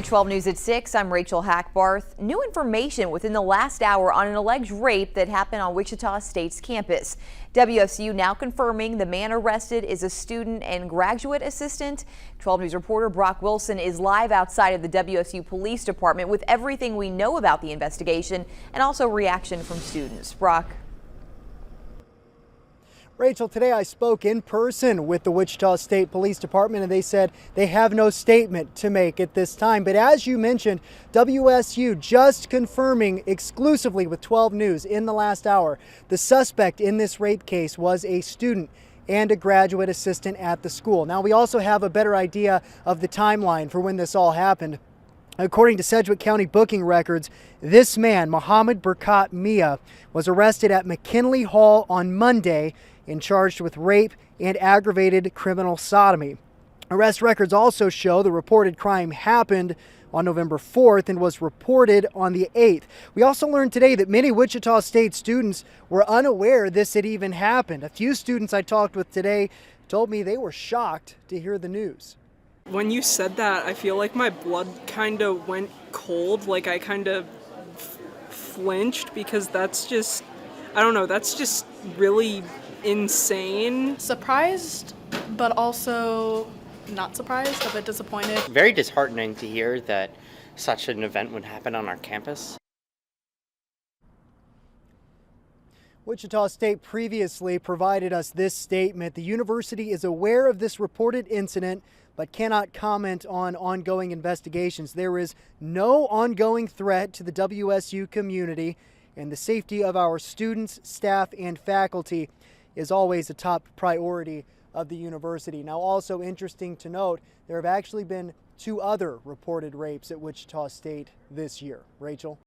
12 News at 6, I'm Rachel Hackbarth. New information within the last hour on an alleged rape that happened on Wichita State's campus. WSU now confirming the man arrested is a student and graduate assistant. 12 News reporter Brock Wilson is live outside of the WSU Police Department with everything we know about the investigation and also reaction from students. Brock. Rachel, today I spoke in person with the Wichita State Police Department and they said they have no statement to make at this time. But as you mentioned, WSU just confirming exclusively with 12 News in the last hour, the suspect in this rape case was a student and a graduate assistant at the school. Now we also have a better idea of the timeline for when this all happened. According to Sedgwick County booking records, this man, Muhammad Burkat Mia, was arrested at McKinley Hall on Monday and charged with rape and aggravated criminal sodomy. Arrest records also show the reported crime happened on November 4th and was reported on the 8th. We also learned today that many Wichita State students were unaware this had even happened. A few students I talked with today told me they were shocked to hear the news. When you said that, I feel like my blood kind of went cold, like I kind of flinched, because that's just, I don't know, that's just really insane. Surprised, but also not surprised, a bit disappointed. Very disheartening to hear that such an event would happen on our campus. Wichita State previously provided us this statement. The university is aware of this reported incident, but cannot comment on ongoing investigations. There is no ongoing threat to the WSU community, and the safety of our students, staff, and faculty is always a top priority of the university. Now, also interesting to note, there have actually been 2 other reported rapes at Wichita State this year. Rachel?